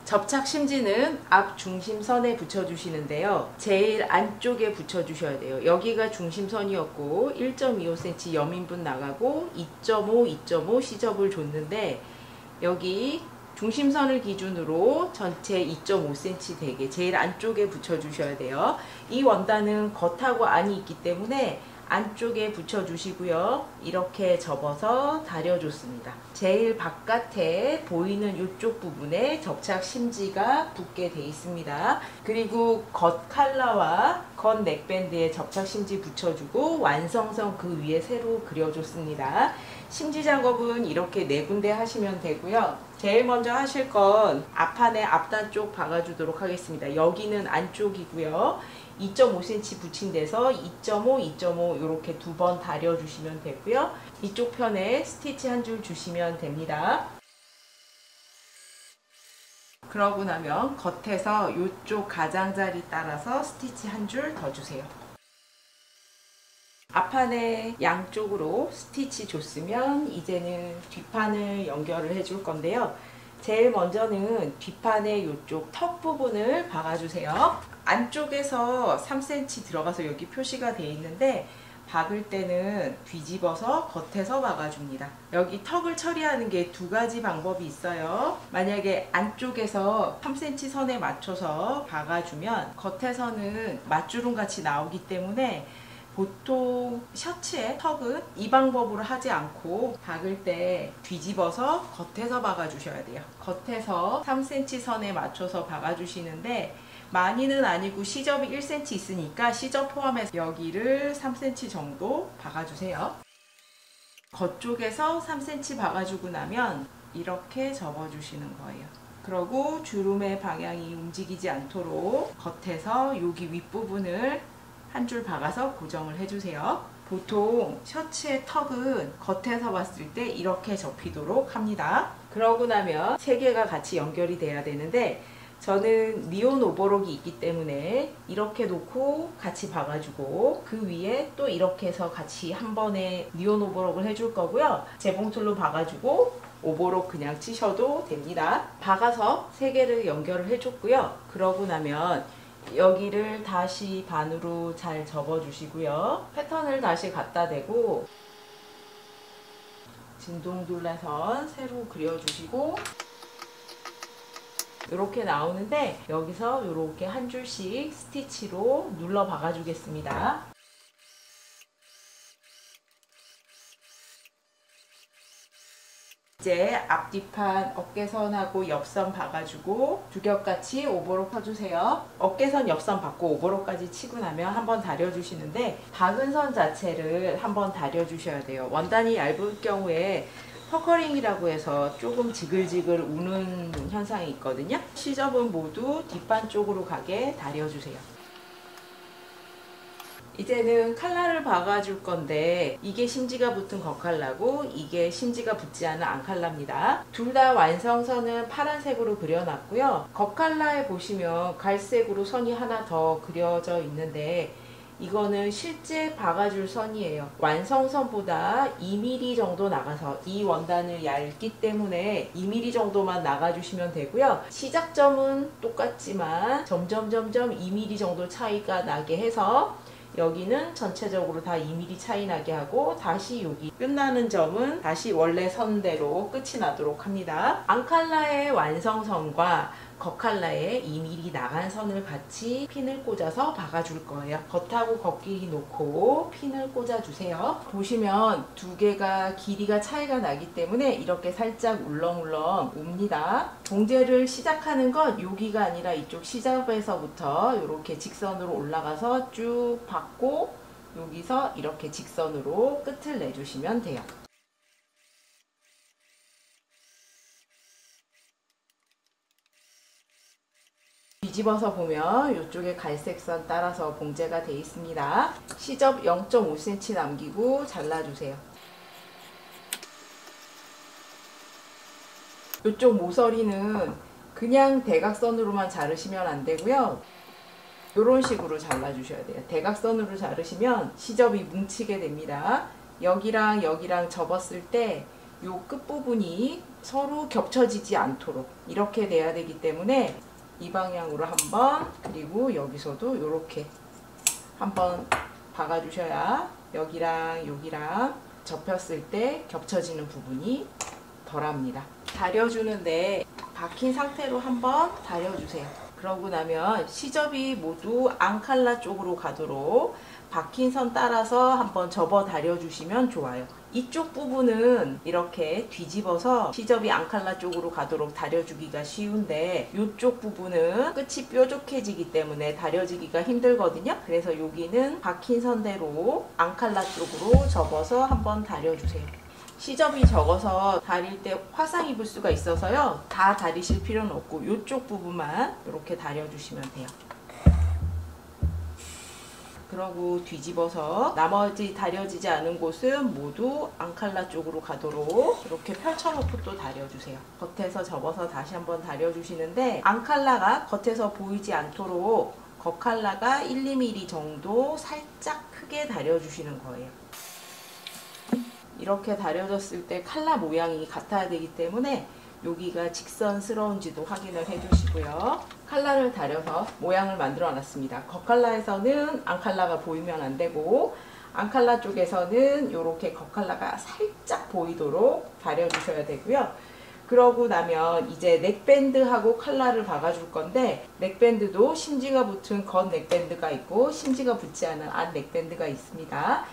접착 심지는 앞 중심선에 붙여주시는데요. 제일 안쪽에 붙여주셔야 돼요. 여기가 중심선이었고 1.25cm 여민분 나가고 2.5, 2.5 시접을 줬는데 여기 중심선을 기준으로 전체 2.5cm 되게 제일 안쪽에 붙여주셔야 돼요. 이 원단은 겉하고 안이 있기 때문에 안쪽에 붙여주시고요. 이렇게 접어서 다려줬습니다. 제일 바깥에 보이는 이쪽 부분에 접착 심지가 붙게 돼 있습니다. 그리고 겉 칼라와 겉 넥밴드에 접착 심지 붙여주고 완성선 그 위에 새로 그려줬습니다. 심지 작업은 이렇게 4군데 하시면 되고요. 제일 먼저 하실 건 앞판에 앞단 쪽 박아주도록 하겠습니다. 여기는 안쪽이고요. 2.5cm 붙인 데서 2.5, 2.5 이렇게 2번 다려주시면 되고요. 이쪽 편에 스티치 한 줄 주시면 됩니다. 그러고 나면 겉에서 이쪽 가장자리 따라서 스티치 한 줄 더 주세요. 앞판에 양쪽으로 스티치 줬으면 이제는 뒷판을 연결을 해줄 건데요. 제일 먼저는 뒷판의 이쪽 턱 부분을 박아주세요. 안쪽에서 3cm 들어가서 여기 표시가 되어 있는데 박을 때는 뒤집어서 겉에서 박아줍니다. 여기 턱을 처리하는 게 2가지 방법이 있어요. 만약에 안쪽에서 3cm 선에 맞춰서 박아주면 겉에서는 맞주름 같이 나오기 때문에 보통 셔츠의 턱은 이 방법으로 하지 않고 박을 때 뒤집어서 겉에서 박아주셔야 돼요. 겉에서 3cm 선에 맞춰서 박아주시는데 많이는 아니고 시접이 1cm 있으니까 시접 포함해서 여기를 3cm 정도 박아주세요. 겉쪽에서 3cm 박아주고 나면 이렇게 접어주시는 거예요. 그리고 주름의 방향이 움직이지 않도록 겉에서 여기 윗부분을 한 줄 박아서 고정을 해주세요. 보통 셔츠의 턱은 겉에서 봤을 때 이렇게 접히도록 합니다. 그러고 나면 3개가 같이 연결이 돼야 되는데 저는 니온 오버록이 있기 때문에 이렇게 놓고 같이 박아주고 그 위에 또 이렇게 해서 같이 한 번에 니온 오버록을 해줄 거고요. 재봉틀로 박아주고 오버록 그냥 치셔도 됩니다. 박아서 3개를 연결을 해줬고요. 그러고 나면 여기를 다시 반으로 잘 접어주시고요. 패턴을 다시 갖다 대고 진동둘레선 새로 그려주시고 이렇게 나오는데 여기서 이렇게 한 줄씩 스티치로 눌러 박아 주겠습니다. 이제 앞뒤판 어깨선하고 옆선 박아주고 주겹같이 오버록 쳐주세요. 어깨선 옆선 받고 오버록까지 치고 나면 한번 다려주시는데 박은 선 자체를 한번 다려주셔야 돼요. 원단이 얇을 경우에 퍼커링이라고 해서 조금 지글지글 우는 현상이 있거든요. 시접은 모두 뒷판 쪽으로 가게 다려주세요. 이제는 칼라를 박아줄 건데 이게 심지가 붙은 겉칼라고 이게 심지가 붙지 않은 안칼라입니다. 둘 다 완성선은 파란색으로 그려놨고요. 겉칼라에 보시면 갈색으로 선이 하나 더 그려져 있는데 이거는 실제 박아줄 선이에요. 완성선보다 2mm 정도 나가서 이 원단은 얇기 때문에 2mm 정도만 나가주시면 되고요. 시작점은 똑같지만 점점 2mm 정도 차이가 나게 해서 여기는 전체적으로 다 2mm 차이 나게 하고 다시 여기 끝나는 점은 다시 원래 선대로 끝이 나도록 합니다. 안칼라의 완성선과 겉칼라에 2mm 나간 선을 같이 핀을 꽂아서 박아줄 거예요. 겉하고 겉길이 놓고 핀을 꽂아주세요. 보시면 2개가 길이가 차이가 나기 때문에 이렇게 살짝 울렁울렁 옵니다. 봉제를 시작하는 건 여기가 아니라 이쪽 시접에서부터 이렇게 직선으로 올라가서 쭉 박고 여기서 이렇게 직선으로 끝을 내주시면 돼요. 뒤집어서 보면 이쪽에 갈색 선 따라서 봉제가 되어 있습니다. 시접 0.5cm 남기고 잘라주세요. 이쪽 모서리는 그냥 대각선으로만 자르시면 안 되고요. 이런 식으로 잘라주셔야 돼요. 대각선으로 자르시면 시접이 뭉치게 됩니다. 여기랑 여기랑 접었을 때 요 끝부분이 서로 겹쳐지지 않도록 이렇게 돼야 되기 때문에 이 방향으로 한번, 그리고 여기서도 이렇게 한번 박아주셔야 여기랑 여기랑 접혔을 때 겹쳐지는 부분이 덜합니다. 다려주는데 박힌 상태로 한번 다려주세요. 그러고 나면 시접이 모두 앙칼라 쪽으로 가도록 박힌 선 따라서 한번 접어 다려주시면 좋아요. 이쪽 부분은 이렇게 뒤집어서 시접이 앙칼라 쪽으로 가도록 다려주기가 쉬운데 이쪽 부분은 끝이 뾰족해지기 때문에 다려지기가 힘들거든요. 그래서 여기는 박힌 선대로 앙칼라 쪽으로 접어서 한번 다려주세요. 시접이 적어서 다릴 때 화상 입을 수가 있어서요. 다 다리실 필요는 없고 이쪽 부분만 이렇게 다려주시면 돼요. 그러고 뒤집어서 나머지 다려지지 않은 곳은 모두 앙칼라 쪽으로 가도록 이렇게 펼쳐놓고 또 다려주세요. 겉에서 접어서 다시 한번 다려주시는데 앙칼라가 겉에서 보이지 않도록 겉칼라가 1, 2mm 정도 살짝 크게 다려주시는 거예요. 이렇게 다려졌을 때 칼라 모양이 같아야 되기 때문에 여기가 직선스러운지도 확인을 해주시고요. 칼라를 다려서 모양을 만들어 놨습니다. 겉칼라에서는 앙칼라가 보이면 안 되고 앙칼라 쪽에서는 이렇게 겉칼라가 살짝 보이도록 다려주셔야 되고요. 그러고 나면 이제 넥밴드하고 칼라를 박아줄 건데 넥밴드도 심지가 붙은 겉 넥밴드가 있고 심지가 붙지 않은 안 넥밴드가 있습니다.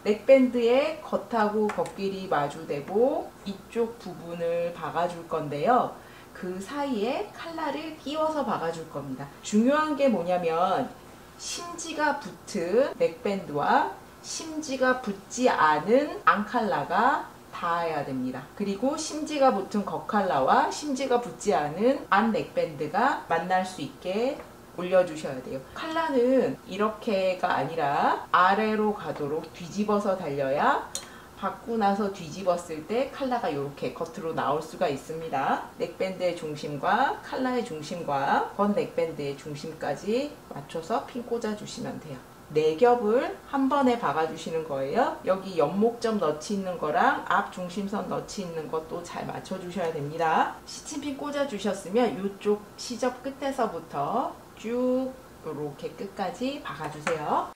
넥밴드의 겉하고 겉길이 마주되고 이쪽 부분을 박아줄 건데요. 그 사이에 칼라를 끼워서 박아줄 겁니다. 중요한 게 뭐냐면 심지가 붙은 넥밴드와 심지가 붙지 않은 앙칼라가 닿아야 됩니다. 그리고 심지가 붙은 겉칼라와 심지가 붙지 않은 안 넥밴드가 만날 수 있게 올려주셔야 돼요. 칼라는 이렇게가 아니라 아래로 가도록 뒤집어서 달려야 박고 나서 뒤집었을 때 칼라가 이렇게 겉으로 나올 수가 있습니다. 넥밴드의 중심과 칼라의 중심과 겉 넥밴드의 중심까지 맞춰서 핀 꽂아주시면 돼요. 4겹을 한 번에 박아주시는 거예요. 여기 연목점 넣지 있는 거랑 앞 중심선 넣지 있는 것도 잘 맞춰주셔야 됩니다. 시침핀 꽂아주셨으면 이쪽 시접 끝에서부터 쭉 이렇게 끝까지 박아주세요.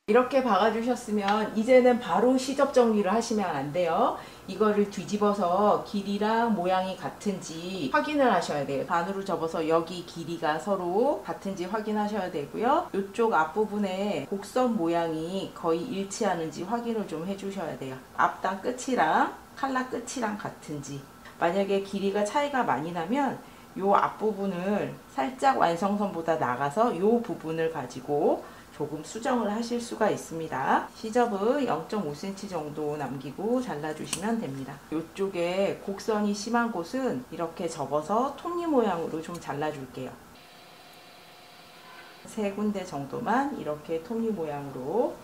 이렇게 박아주셨으면 이제는 바로 시접 정리를 하시면 안 돼요. 이거를 뒤집어서 길이랑 모양이 같은지 확인을 하셔야 돼요. 반으로 접어서 여기 길이가 서로 같은지 확인하셔야 되고요. 이쪽 앞부분에 곡선 모양이 거의 일치하는지 확인을 좀 해주셔야 돼요. 앞단 끝이랑 칼라 끝이랑 같은지. 만약에 길이가 차이가 많이 나면 이 앞부분을 살짝 완성선보다 나가서 이 부분을 가지고 조금 수정을 하실 수가 있습니다. 시접은 0.5cm 정도 남기고 잘라주시면 됩니다. 이쪽에 곡선이 심한 곳은 이렇게 접어서 톱니 모양으로 좀 잘라줄게요. 3군데 정도만 이렇게 톱니 모양으로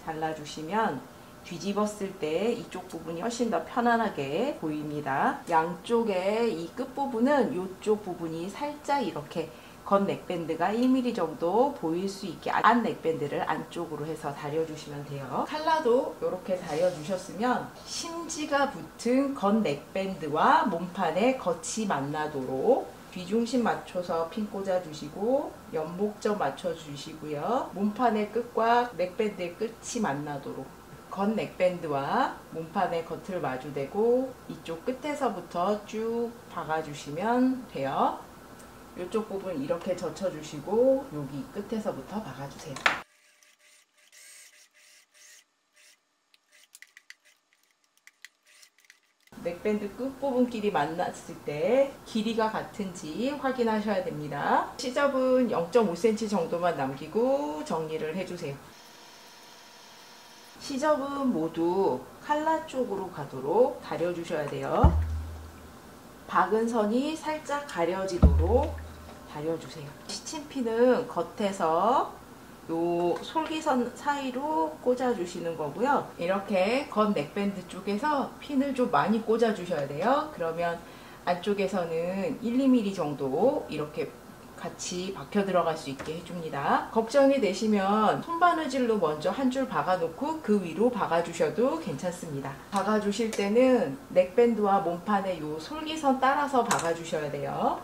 잘라주시면 뒤집었을 때 이쪽 부분이 훨씬 더 편안하게 보입니다. 양쪽의 이 끝부분은 이쪽 부분이 살짝 이렇게 겉 넥밴드가 1mm 정도 보일 수 있게 안 넥밴드를 안쪽으로 해서 다려주시면 돼요. 칼라도 이렇게 다려주셨으면 심지가 붙은 겉 넥밴드와 몸판의 겉이 만나도록 뒤중심 맞춰서 핀 꽂아주시고 연목점 맞춰주시고요. 몸판의 끝과 넥밴드의 끝이 만나도록 겉 넥밴드와 몸판의 겉을 마주대고 이쪽 끝에서부터 쭉 박아주시면 돼요. 이쪽 부분 이렇게 젖혀주시고 여기 끝에서부터 박아주세요. 넥밴드 끝부분끼리 만났을 때 길이가 같은지 확인하셔야 됩니다. 시접은 0.5cm 정도만 남기고 정리를 해주세요. 시접은 모두 칼라 쪽으로 가도록 다려주셔야 돼요. 박은 선이 살짝 가려지도록 다려주세요. 시침핀은 겉에서 요 솔기선 사이로 꽂아주시는 거고요. 이렇게 겉 넥밴드 쪽에서 핀을 좀 많이 꽂아주셔야 돼요. 그러면 안쪽에서는 1, 2mm 정도 이렇게 같이 박혀 들어갈 수 있게 해줍니다. 걱정이 되시면 손바느질로 먼저 한 줄 박아놓고 그 위로 박아주셔도 괜찮습니다. 박아주실 때는 넥밴드와 몸판의 요 솔기선 따라서 박아주셔야 돼요.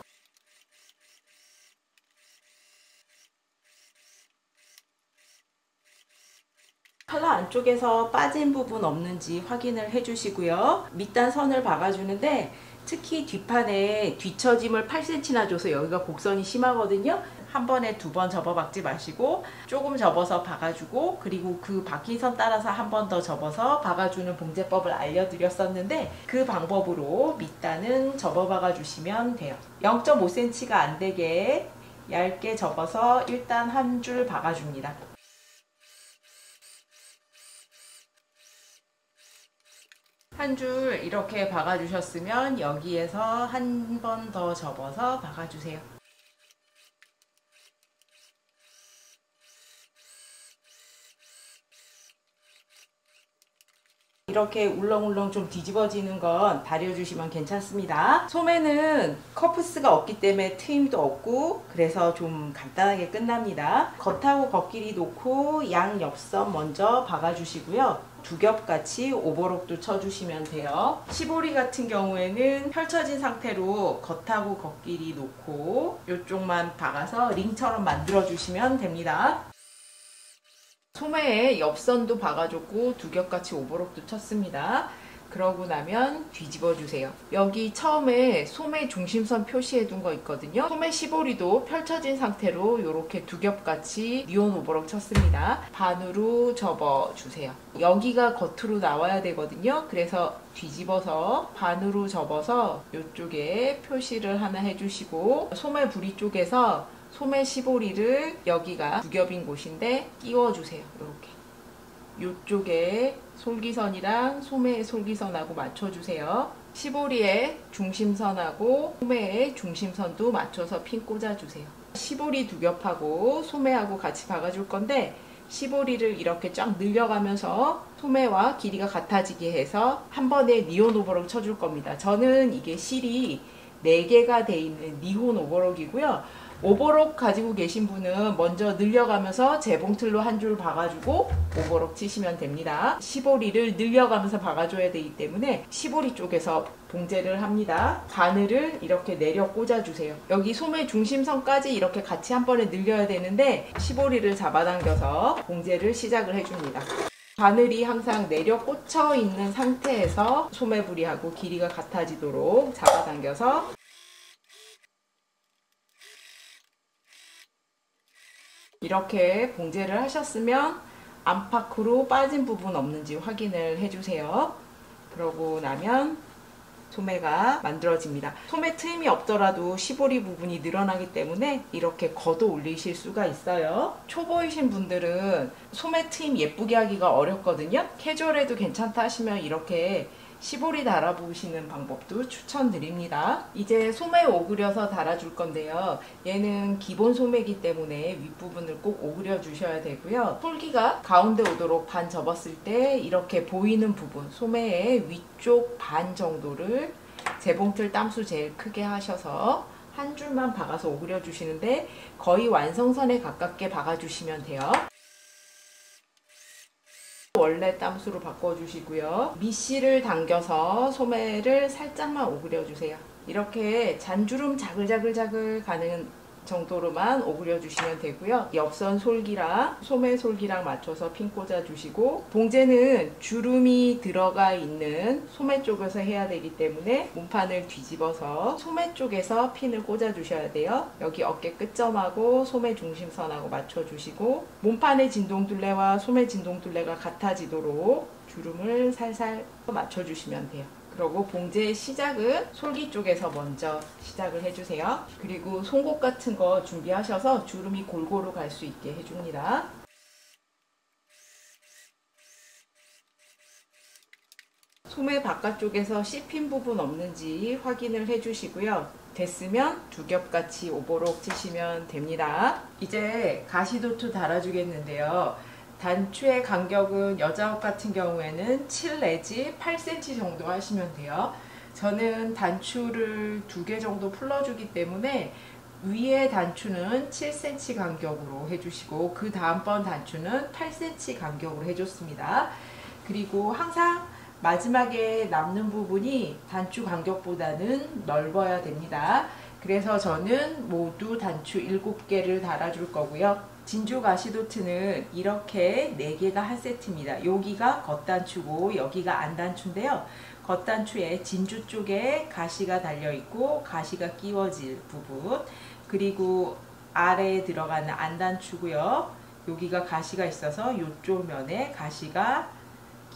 칼라 안쪽에서 빠진 부분 없는지 확인을 해주시고요. 밑단 선을 박아주는데 특히 뒷판에 뒤처짐을 8cm나 줘서 여기가 곡선이 심하거든요. 한 번에 2번 접어 박지 마시고 조금 접어서 박아주고, 그리고 그 박힌 선 따라서 한 번 더 접어서 박아주는 봉제법을 알려드렸었는데 그 방법으로 밑단은 접어 박아주시면 돼요. 0.5cm가 안되게 얇게 접어서 일단 한 줄 박아줍니다. 한 줄 이렇게 박아주셨으면 여기에서 한 번 더 접어서 박아주세요. 이렇게 울렁울렁 좀 뒤집어지는 건 다려주시면 괜찮습니다. 소매는 커프스가 없기 때문에 트임도 없고 그래서 좀 간단하게 끝납니다. 겉하고 겉길이 놓고 양 옆선 먼저 박아주시고요. 두 겹같이 오버록도 쳐주시면 돼요. 시보리 같은 경우에는 펼쳐진 상태로 겉하고 겉길이 놓고 이쪽만 박아서 링처럼 만들어 주시면 됩니다. 소매에 옆선도 박아줬고 두 겹같이 오버록도 쳤습니다. 그러고 나면 뒤집어 주세요. 여기 처음에 소매 중심선 표시해 둔 거 있거든요. 소매 시보리도 펼쳐진 상태로 이렇게 두 겹같이 니온 오버록 쳤습니다. 반으로 접어 주세요. 여기가 겉으로 나와야 되거든요. 그래서 뒤집어서 반으로 접어서 이쪽에 표시를 하나 해주시고, 소매 부리 쪽에서 소매 시보리를 여기가 두 겹인 곳인데 끼워주세요. 이렇게 이쪽에 솔기선이랑 소매의 솔기선하고 맞춰주세요. 시보리의 중심선하고 소매의 중심선도 맞춰서 핀 꽂아주세요. 시보리 두 겹하고 소매하고 같이 박아줄 건데 시보리를 이렇게 쫙 늘려가면서 소매와 길이가 같아지게 해서 한 번에 니온 오버록 쳐줄 겁니다. 저는 이게 실이 4개가 돼 있는 니온 오버록이고요. 오버록 가지고 계신 분은 먼저 늘려가면서 재봉틀로 한 줄 박아주고 오버록 치시면 됩니다. 시보리를 늘려가면서 박아줘야 되기 때문에 시보리 쪽에서 봉제를 합니다. 바늘을 이렇게 내려 꽂아주세요. 여기 소매 중심선까지 이렇게 같이 한 번에 늘려야 되는데 시보리를 잡아당겨서 봉제를 시작을 해줍니다. 바늘이 항상 내려 꽂혀 있는 상태에서 소매부리하고 길이가 같아지도록 잡아당겨서 이렇게 봉제를 하셨으면 안팎으로 빠진 부분 없는지 확인을 해주세요. 그러고 나면 소매가 만들어집니다. 소매 트임이 없더라도 시보리 부분이 늘어나기 때문에 이렇게 걷어 올리실 수가 있어요. 초보이신 분들은 소매 트임 예쁘게 하기가 어렵거든요. 캐주얼해도 괜찮다 하시면 이렇게 시보리 달아보시는 방법도 추천드립니다. 이제 소매 오그려서 달아줄 건데요. 얘는 기본 소매이기 때문에 윗부분을 꼭 오그려 주셔야 되고요. 솔기가 가운데 오도록 반 접었을 때 이렇게 보이는 부분, 소매의 위쪽 반 정도를 재봉틀 땀수 제일 크게 하셔서 한 줄만 박아서 오그려 주시는데 거의 완성선에 가깝게 박아주시면 돼요. 원래 땀수로 바꿔주시고요. 밑실을 당겨서 소매를 살짝만 오그려주세요. 이렇게 잔주름 자글자글 가는 정도로만 오그려주시면 되고요. 옆선 솔기랑 소매 솔기랑 맞춰서 핀 꽂아주시고, 봉제는 주름이 들어가 있는 소매 쪽에서 해야 되기 때문에 몸판을 뒤집어서 소매 쪽에서 핀을 꽂아주셔야 돼요. 여기 어깨 끝점하고 소매 중심선하고 맞춰주시고, 몸판의 진동둘레와 소매 진동둘레가 같아지도록 주름을 살살 맞춰주시면 돼요. 그리고 봉제의 시작은 솔기 쪽에서 먼저 시작을 해주세요. 그리고 송곳 같은 거 준비하셔서 주름이 골고루 갈 수 있게 해줍니다. 소매 바깥쪽에서 씹힌 부분 없는지 확인을 해주시고요. 됐으면 두 겹같이 오버록 치시면 됩니다. 이제 가시도트 달아주겠는데요. 단추의 간격은 여자 옷 같은 경우에는 7 내지 8cm 정도 하시면 돼요. 저는 단추를 2개 정도 풀러주기 때문에 위에 단추는 7cm 간격으로 해주시고 그 다음번 단추는 8cm 간격으로 해줬습니다. 그리고 항상 마지막에 남는 부분이 단추 간격보다는 넓어야 됩니다. 그래서 저는 모두 단추 7개를 달아줄 거고요. 진주 가시도트는 이렇게 4개가 한 세트입니다. 여기가 겉단추고 여기가 안단추인데요. 겉단추에 진주 쪽에 가시가 달려있고 가시가 끼워질 부분, 그리고 아래에 들어가는 안단추고요. 여기가 가시가 있어서 이쪽 면에 가시가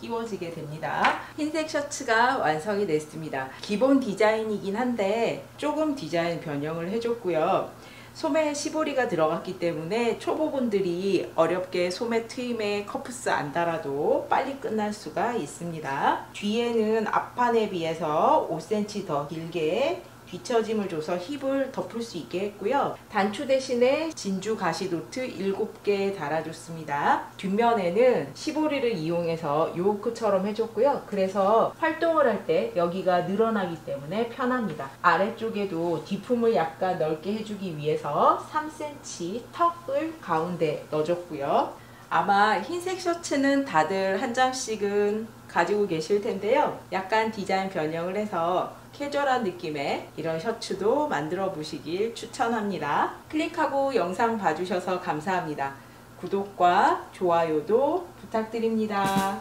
끼워지게 됩니다. 흰색 셔츠가 완성이 됐습니다. 기본 디자인이긴 한데 조금 디자인 변형을 해줬고요. 소매 시보리가 들어갔기 때문에 초보분들이 어렵게 소매 트임에 커프스 안 달아도 빨리 끝날 수가 있습니다. 뒤에는 앞판에 비해서 5cm 더 길게 뒤처짐을 줘서 힙을 덮을 수 있게 했고요. 단추 대신에 진주 가시도트 7개 달아줬습니다. 뒷면에는 시보리를 이용해서 요크처럼 해줬고요. 그래서 활동을 할 때 여기가 늘어나기 때문에 편합니다. 아래쪽에도 뒤품을 약간 넓게 해주기 위해서 3cm 턱을 가운데 넣어줬고요. 아마 흰색 셔츠는 다들 한 장씩은 가지고 계실 텐데요. 약간 디자인 변형을 해서 캐주얼한 느낌의 이런 셔츠도 만들어 보시길 추천합니다. 클릭하고 영상 봐주셔서 감사합니다. 구독과 좋아요도 부탁드립니다.